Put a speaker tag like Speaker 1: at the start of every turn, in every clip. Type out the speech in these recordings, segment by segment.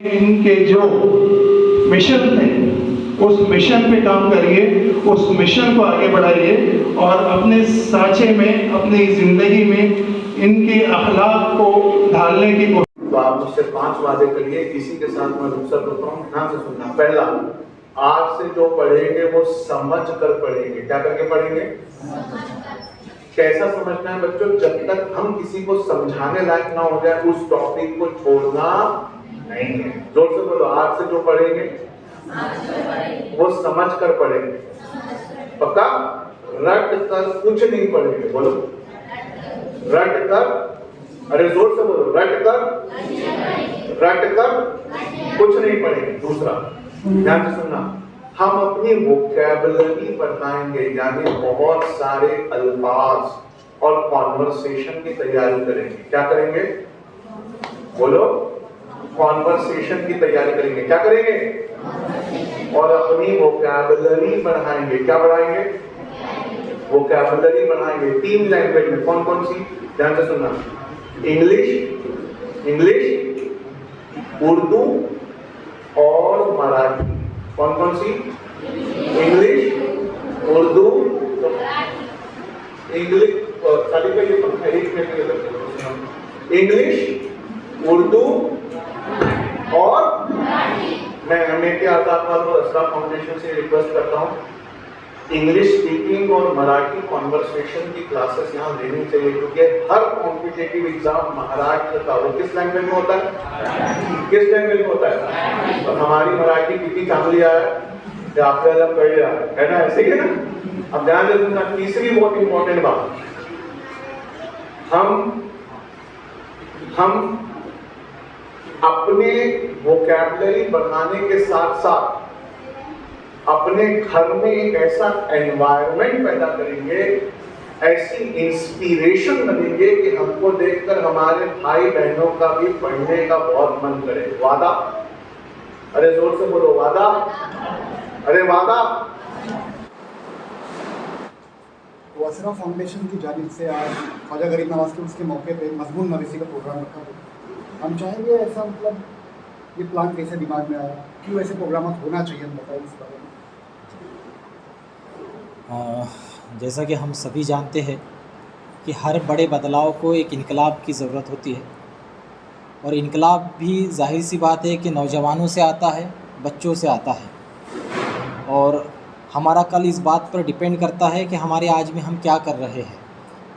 Speaker 1: इनके जो मिशन थे उस मिशन पे काम करिए, उस मिशन को आगे बढ़ाइए और अपने सांचे में, अपनी जिंदगी में इनके अखलाक को ढालने की कोशिश।
Speaker 2: तो आप मुझसे 5 वादे करिए, इसी के साथ मैं रुखसत होता हूँ। ध्यान से सुनना। पहला, आज से जो पढ़ेंगे वो समझ कर पढ़ेंगे। क्या करके पढ़ेंगे? कैसा समझना है बच्चों? जब तक हम किसी को समझाने लायक ना हो जाए उस टॉपिक को छोड़ना नहीं है। जोर से बोलो, आज से जो पढ़ेंगे वो समझ कर पढ़ेंगे। पक्का? रट कर कुछ नहीं पढ़ेंगे। बोलो, रट कर, अरे जोर से बोलो, रट कर कुछ नहीं पढ़ेंगे। दूसरा, ध्यान से सुनना, हम अपनी वोकैबुलरी बढ़ाएंगे, यानी बहुत सारे अल्फाज और कॉन्वर्सेशन की तैयारी करेंगे। क्या करेंगे? बोलो, कॉन्वर्सेशन की तैयारी करेंगे। क्या करेंगे? और अपनी वोकैबुलरी बढ़ाएंगे। क्या बढ़ाएंगे? वोकैबुलरी बढ़ाएंगे। 3 लैंग्वेज में। कौन कौन सी? ध्यान से सुनना, इंग्लिश, उर्दू और मराठी। कौन कौन सी? इंग्लिश, उर्दू, इंग्लिश, उर्दू और मैं के आजाद वालों असरा फाउंडेशन से रिक्वेस्ट करता हूँ, इंग्लिश स्पीकिंग और मराठी कॉन्वर्सेशन की क्लासेस यहाँ लेनी चाहिए, क्योंकि हर कॉम्पिटिटिव एग्जाम महाराष्ट्र का वो किस लैंग्वेज में होता है? किस लैंग्वेज में होता है? और हमारी मराठी कितनी चांगली है, आपसे अलग कर लिया है ना? ऐसे ही ना। अब ध्यान से सुनना, तीसरी बहुत इंपॉर्टेंट बात, हम अपने वोकैबुलरी बढ़ाने के साथ साथ अपने घर में एक ऐसा एनवायरनमेंट पैदा करेंगे, ऐसी इंस्पिरेशन बनेंगे कि हमको देखकर हमारे भाई बहनों का भी पढ़ने का बहुत मन करे। वादा? अरे जोर से बोलो, वादा? अरे वादा?
Speaker 3: तो असरा फाउंडेशन की जानिब से आज ख्वाजा गरीब नवाज के उसके मौके पे मजमून नवीसी का प्रोग्राम रखा है। हम चाहेंगे ऐसा, मतलब ये प्लान कैसे दिमाग में आया, क्यों ऐसे प्रोग्राम होना चाहिए, हम बताइए इस बारे में।
Speaker 4: जैसा कि हम सभी जानते हैं कि हर बड़े बदलाव को एक इनकलाब की ज़रूरत होती है, और इनकलाब भी जाहिर सी बात है कि नौजवानों से आता है, बच्चों से आता है, और हमारा कल इस बात पर डिपेंड करता है कि हमारे आज में हम क्या कर रहे हैं।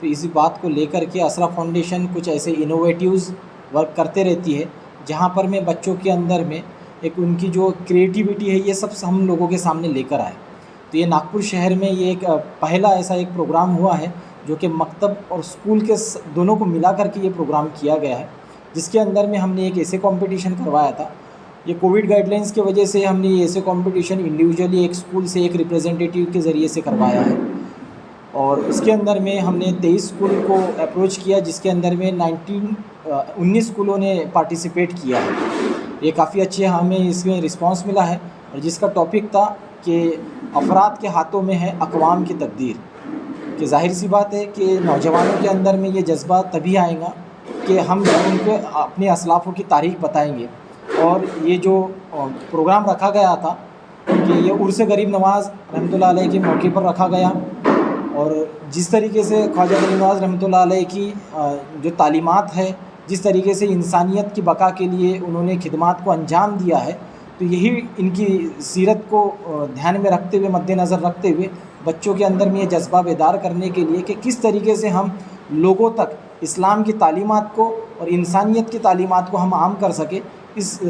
Speaker 4: तो इसी बात को लेकर के असरा फाउंडेशन कुछ ऐसे इनोवेटिव्स वर्क करते रहती है, जहाँ पर मैं बच्चों के अंदर में एक उनकी जो क्रिएटिविटी है ये सब हम लोगों के सामने लेकर आए। तो ये नागपुर शहर में ये एक पहला ऐसा एक प्रोग्राम हुआ है जो कि मकतब और स्कूल के दोनों को मिला करके ये प्रोग्राम किया गया है, जिसके अंदर में हमने एक ऐसे कंपटीशन करवाया था। ये कोविड गाइडलाइंस की वजह से हमने ये ऐसे कंपटीशन इंडिविजुअली एक स्कूल से एक रिप्रेजेंटेटिव के ज़रिए से करवाया है, और उसके अंदर में हमने 23 स्कूल को अप्रोच किया, जिसके अंदर में 19 स्कूलों ने पार्टिसिपेट किया है। ये काफ़ी अच्छे हमें इसमें रिस्पांस मिला है, और जिसका टॉपिक था कि अफराद के हाथों में है अक़वाम की तकदीर। कि जाहिर सी बात है कि नौजवानों के अंदर में ये जज्बा तभी आएगा कि हम जब उनको अपने असलाफ़ों की तारीख़ बताएंगे। और ये जो प्रोग्राम रखा गया था कि ये उर्स गरीब नवाज़ रहमतुल्लाह अलैह के मौके पर रखा गया, और जिस तरीके से ख्वाजा गरीब नवाज़ रहमतुल्लाह अलैह की जो तालीमात है, जिस तरीके से इंसानियत की बका के लिए उन्होंने खिदमात को अंजाम दिया है, तो यही इनकी सीरत को ध्यान में रखते हुए, मद्देनज़र रखते हुए बच्चों के अंदर में ये जज्बा बेदार करने के लिए कि किस तरीके से हम लोगों तक इस्लाम की तालीमात को और इंसानियत की तालीमात को हम आम कर सके, इस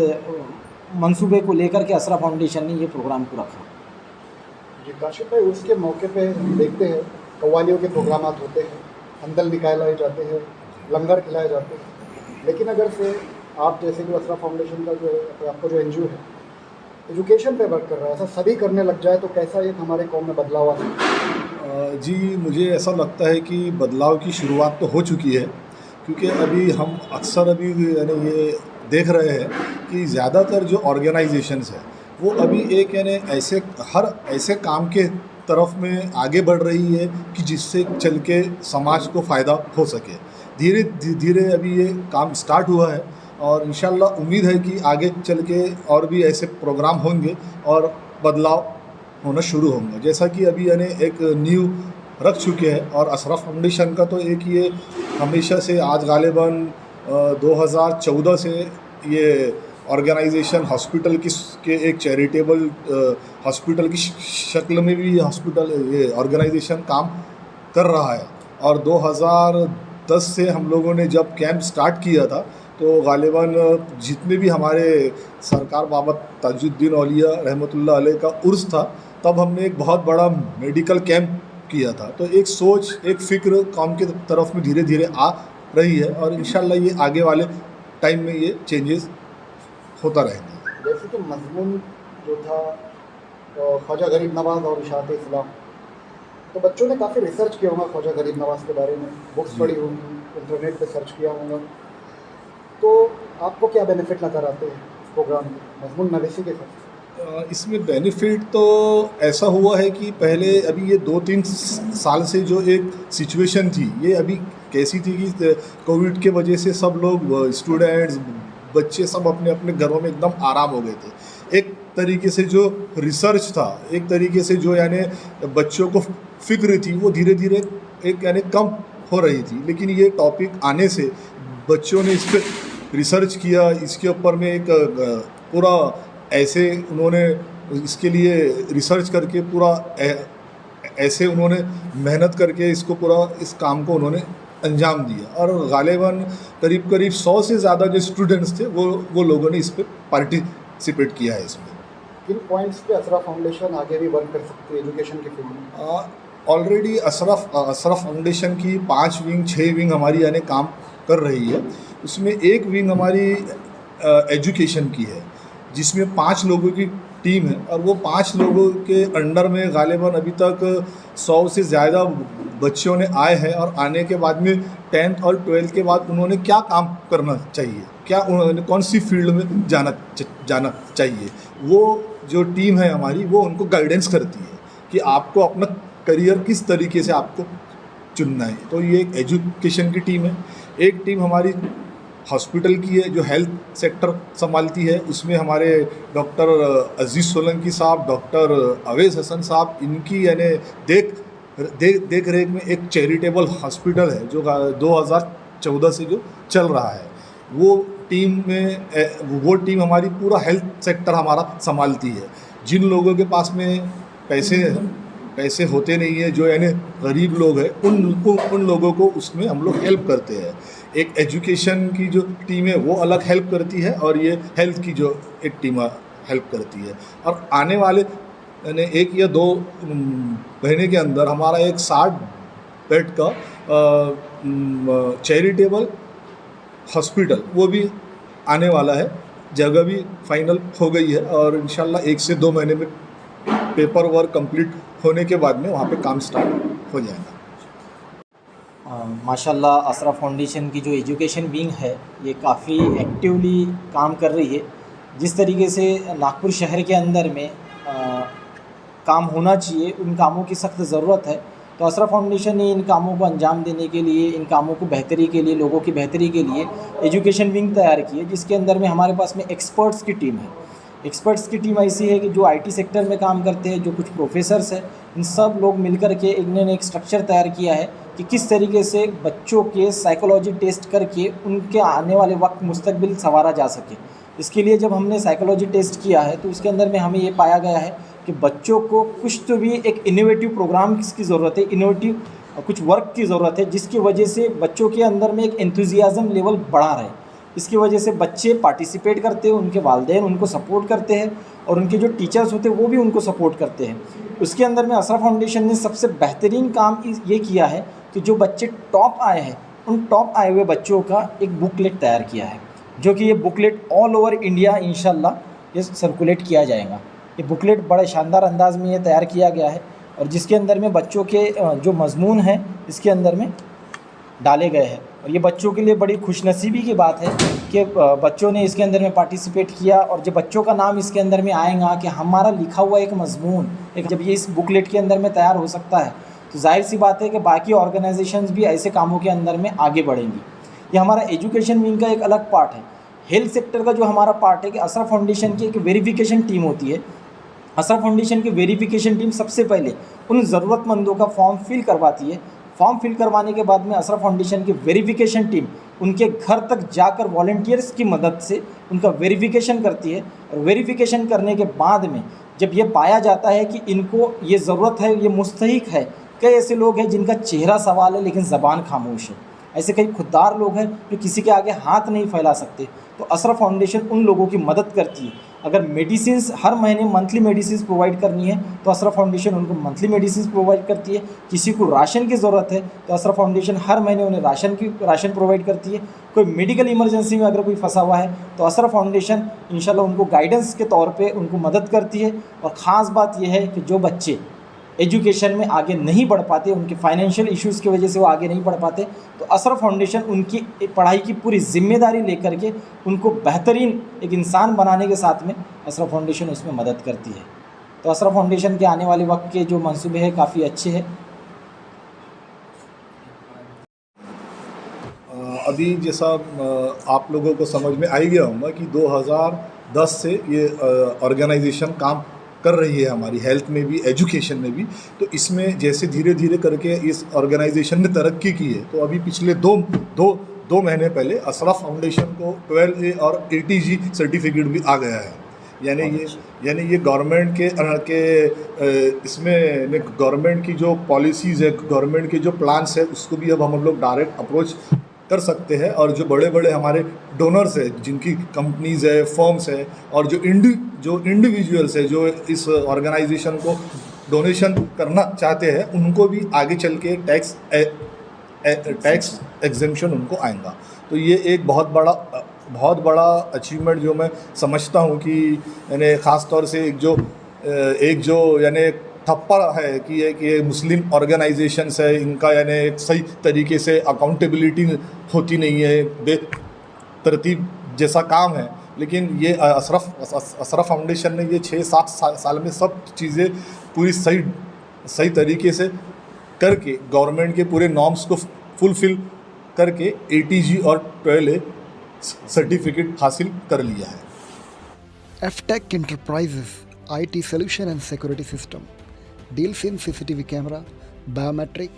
Speaker 4: मंसूबे को लेकर के असरा फाउंडेशन ने ये प्रोग्राम को रखा।
Speaker 3: जी काशिफ भाई, उसके मौके पे हम देखते हैं कव्वालियों के प्रोग्राम होते हैं, अंदल निकाले जाते हैं, लंगर खिलाए जाते हैं, लेकिन अगर से आप जैसे कि असरा फाउंडेशन का जो आपका जो NGO है एजुकेशन पे वर्क कर रहा है, ऐसा सभी करने लग जाए तो कैसा एक हमारे कौम में बदलाव आ सकता है?
Speaker 5: जी मुझे ऐसा लगता है कि बदलाव की शुरुआत तो हो चुकी है, क्योंकि अभी हम अक्सर अभी यानी ये देख रहे हैं कि ज़्यादातर जो ऑर्गेनाइजेशंस है वो अभी एक यानी ऐसे काम के तरफ में आगे बढ़ रही है कि जिससे चल के समाज को फ़ायदा हो सके। धीरे धीरे अभी ये काम स्टार्ट हुआ है, और इंशाल्लाह उम्मीद है कि आगे चल के और भी ऐसे प्रोग्राम होंगे और बदलाव होना शुरू होंगे। जैसा कि अभी यानी एक नींव रख चुके हैं और अशरफ फाउंडेशन का तो एक ये हमेशा से आज गालिबन 2014 से ये ऑर्गेनाइजेशन हॉस्पिटल के एक चैरिटेबल हॉस्पिटल की शक्ल में भी हॉस्पिटल ये ऑर्गेनाइजेशन काम कर रहा है। और 2010 से हम लोगों ने जब कैंप स्टार्ट किया था तो गालिबन जितने भी हमारे सरकार बाबत ताजुद्दीन औलिया रहमतुल्लाह अलैह का उर्स था, तब हमने एक बहुत बड़ा मेडिकल कैंप किया था। तो एक सोच, एक फ़िक्र काम की तरफ में धीरे धीरे आ रही है और इंशाल्लाह ये आगे वाले टाइम में ये चेंजेस होता रहेंगे।
Speaker 3: जैसे कि मजमून जो था ख्वाजा गरीब नवाज़ और इशाअत इस्लाम, तो बच्चों ने काफ़ी रिसर्च किया होगा ख्वाजा गरीब नवाज़ के बारे में, बुक्स पढ़ी होंगी, इंटरनेट पे सर्च किया होगा, तो आपको क्या बेनिफिट नज़र आते हैं प्रोग्राम में मजमून नवीसी के साथ?
Speaker 5: इसमें बेनिफिट तो ऐसा हुआ है कि पहले अभी ये 2-3 साल से जो एक सिचुएशन थी, ये अभी कैसी थी कि कोविड के वजह से सब लोग स्टूडेंट्स बच्चे सब अपने अपने घरों में एकदम आराम हो गए थे। एक तरीके से जो रिसर्च था, एक तरीके से जो यानी बच्चों को फिक्र थी, वो धीरे धीरे एक यानी कम हो रही थी। लेकिन ये टॉपिक आने से बच्चों ने इस पर रिसर्च किया, इसके ऊपर में एक पूरा ऐसे उन्होंने इसके लिए रिसर्च करके पूरा ऐसे उन्होंने मेहनत करके इसको पूरा इस काम को उन्होंने अंजाम दिया। और गालिबन करीब करीब 100 से ज़्यादा जो स्टूडेंट्स थे वो लोगों ने इस पर पार्टिसिपेट किया है। इसमें
Speaker 3: किन पॉइंट्स पे अशरफ फाउंडेशन आगे भी वर्क कर सकती है एजुकेशन के फील्ड में?
Speaker 5: ऑलरेडी अशरफ फाउंडेशन की 5 विंग 6 विंग हमारी यानी काम कर रही है। उसमें एक विंग हमारी एजुकेशन की है जिसमें 5 लोगों की टीम है और वो 5 लोगों के अंडर में गालिबन अभी तक 100 से ज़्यादा बच्चों ने आए हैं। और आने के बाद में 10th और 12th के बाद उन्होंने क्या काम करना चाहिए, क्या उन्होंने कौन सी फील्ड में जाना चाहिए, वो जो टीम है हमारी वो उनको गाइडेंस करती है कि आपको अपना करियर किस तरीके से आपको चुनना है। तो ये एक एजुकेशन की टीम है। एक टीम हमारी हॉस्पिटल की है जो हेल्थ सेक्टर संभालती है। उसमें हमारे डॉक्टर अजीज़ सोलंकी साहब, डॉक्टर अवैस हसन साहब, इनकी यानी देख रेख में एक चैरिटेबल हॉस्पिटल है जो 2014 से जो चल रहा है। वो टीम हमारी पूरा हेल्थ सेक्टर हमारा संभालती है। जिन लोगों के पास में पैसे होते नहीं है, जो यानी गरीब लोग हैं, उन लोगों को उसमें हम लोग हेल्प करते हैं। एक एजुकेशन की जो टीम है वो अलग हेल्प करती है और ये हेल्थ की जो एक टीम हेल्प करती है। और आने वाले यानी 1 या 2 महीने के अंदर हमारा एक 60 बेड का चैरिटेबल हॉस्पिटल वो भी आने वाला है। जगह भी फाइनल हो गई है और इंशाल्लाह 1 से 2 महीने में पेपर वर्क कंप्लीट होने के बाद में वहाँ पे काम स्टार्ट हो जाएगा।
Speaker 4: माशाल्लाह अशरफ फाउंडेशन की जो एजुकेशन विंग है ये काफ़ी एक्टिवली काम कर रही है। जिस तरीके से नागपुर शहर के अंदर में काम होना चाहिए, उन कामों की सख्त ज़रूरत है। तो अशरफ फाउंडेशन ने इन कामों को अंजाम देने के लिए, इन कामों को बेहतरी के लिए, लोगों की बेहतरी के लिए एजुकेशन विंग तैयार की है, जिसके अंदर में हमारे पास में एक्सपर्ट्स की टीम है। एक्सपर्ट्स की टीम ऐसी है कि जो आईटी सेक्टर में काम करते हैं, जो कुछ प्रोफेसर्स हैं, इन सब लोग मिलकर के इन्होंने एक स्ट्रक्चर तैयार किया है कि किस तरीके से बच्चों के साइकोलॉजी टेस्ट करके उनके आने वाले वक्त मुस्तकबिल संवारा जा सके। इसके लिए जब हमने साइकोलॉजी टेस्ट किया है तो उसके अंदर में हमें ये पाया गया है कि बच्चों को कुछ तो भी एक इनोवेटिव प्रोग्राम की ज़रूरत है, इनोवेटिव कुछ वर्क की ज़रूरत है, जिसकी वजह से बच्चों के अंदर में एक एंथुजियाज़म लेवल बढ़ा रहे। इसकी वजह से बच्चे पार्टिसिपेट करते हैं, उनके वालिदैन उनको सपोर्ट करते हैं और उनके जो टीचर्स होते हैं वो भी उनको सपोर्ट करते हैं। उसके अंदर में अशरफ फाउंडेशन ने सबसे बेहतरीन काम ये किया है कि जो बच्चे टॉप आए हैं, उन टॉप आए हुए बच्चों का एक बुकलेट तैयार किया है, जो कि ये बुकलेट ऑल ओवर इंडिया इंशाल्लाह ये सर्कुलेट किया जाएगा। ये बुकलेट बड़े शानदार अंदाज़ में ये तैयार किया गया है और जिसके अंदर में बच्चों के जो मजमून हैं इसके अंदर में डाले गए हैं। और ये बच्चों के लिए बड़ी खुशनसीबी की बात है कि बच्चों ने इसके अंदर में पार्टिसिपेट किया और जब बच्चों का नाम इसके अंदर में आएगा कि हमारा लिखा हुआ एक मजमून जब ये इस बुकलेट के अंदर में तैयार हो सकता है, तो जाहिर सी बात है कि बाकी ऑर्गेनाइजेशंस भी ऐसे कामों के अंदर में आगे बढ़ेंगी। ये हमारा एजुकेशन विंग का एक अलग पार्ट है। हेल्थ सेक्टर का जो हमारा पार्ट है कि असरा फाउंडेशन की एक वेरिफिकेशन टीम होती है। असरा फाउंडेशन की वेरिफिकेशन टीम सबसे पहले उन ज़रूरतमंदों का फॉर्म फिल करवाती है। फॉर्म फिल करवाने के बाद में असरा फाउंडेशन की वेरिफिकेशन टीम उनके घर तक जाकर वॉलंटियर्स की मदद से उनका वेरिफिकेशन करती है। और वेरिफिकेशन करने के बाद में जब ये पाया जाता है कि इनको ये ज़रूरत है, ये मुस्तहिक है, कई ऐसे लोग हैं जिनका चेहरा सवाल है लेकिन ज़बान खामोश है, ऐसे कई खुददार लोग हैं जो किसी के आगे हाथ नहीं फैला सकते, तो असरा फाउंडेशन उन लोगों की मदद करती है। अगर मेडिसिन्स हर महीने मंथली मेडिसिन्स प्रोवाइड करनी है तो असरा फाउंडेशन उनको मंथली मेडिसिन्स प्रोवाइड करती है। किसी को राशन की ज़रूरत है तो असरा फाउंडेशन हर महीने उन्हें राशन प्रोवाइड करती है। कोई मेडिकल इमरजेंसी में अगर कोई फंसा हुआ है तो असरा फाउंडेशन इंशाल्लाह उनको गाइडेंस के तौर पे उनको मदद करती है। और ख़ास बात यह है कि जो बच्चे एजुकेशन में आगे नहीं बढ़ पाते, उनके फाइनेंशियल इश्यूज़ की वजह से वो आगे नहीं बढ़ पाते, तो असरा फाउंडेशन उनकी पढ़ाई की पूरी जिम्मेदारी लेकर के उनको बेहतरीन एक इंसान बनाने के साथ में असरा फाउंडेशन उसमें मदद करती है। तो असरा फाउंडेशन के आने वाले वक्त के जो मंसूबे हैं काफ़ी अच्छे हैं।
Speaker 5: अभी जैसा आप लोगों को समझ में आ ही गया होगा कि 2010 से ये ऑर्गेनाइजेशन काम कर रही है हमारी हेल्थ में भी, एजुकेशन में भी। तो इसमें जैसे धीरे धीरे करके इस ऑर्गेनाइजेशन ने तरक्की की है, तो अभी पिछले दो महीने पहले असरा फाउंडेशन को 12A और ATG सर्टिफिकेट भी आ गया है। यानी ये गवर्नमेंट के इसमें गवर्नमेंट की जो पॉलिसीज़ है, गवर्नमेंट के जो प्लान्स है, उसको भी अब हम लोग डायरेक्ट अप्रोच कर सकते हैं। और जो बड़े बड़े हमारे डोनर्स है, जिनकी कंपनीज़ है, फर्म्स है, और जो इंडिविजुअल्स है जो इस ऑर्गेनाइजेशन को डोनेशन करना चाहते हैं, उनको भी आगे चल के टैक्स एग्जेम्पशन उनको आएगा। तो ये एक बहुत बड़ा अचीवमेंट जो मैं समझता हूँ कि यानी ख़ास तौर से एक जो यानी थप्पा है कि ये मुस्लिम ऑर्गेनाइजेशंस है, इनका यानी एक सही तरीके से अकाउंटेबिलिटी होती नहीं है, बेतरतीब जैसा काम है। लेकिन ये असरा फाउंडेशन ने ये 6-7 साल में सब चीज़ें पूरी सही तरीके से करके गवर्नमेंट के पूरे नॉर्म्स को फुलफिल करके ATG और 12A सर्टिफिकेट हासिल कर लिया है।
Speaker 3: FTech Enterprises IT Solution and Security System deals in CCTV camera, biometric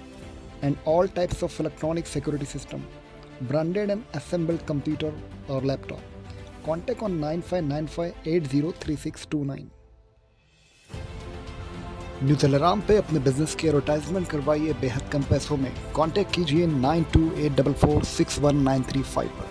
Speaker 3: and all types of electronic security system, branded and assembled computer or laptop. Contact on 9595803629। New Dilliram पे अपने business की advertisement करवाइए बेहद कम पैसों में। कांटेक्ट कीजिए 9284461935 पर।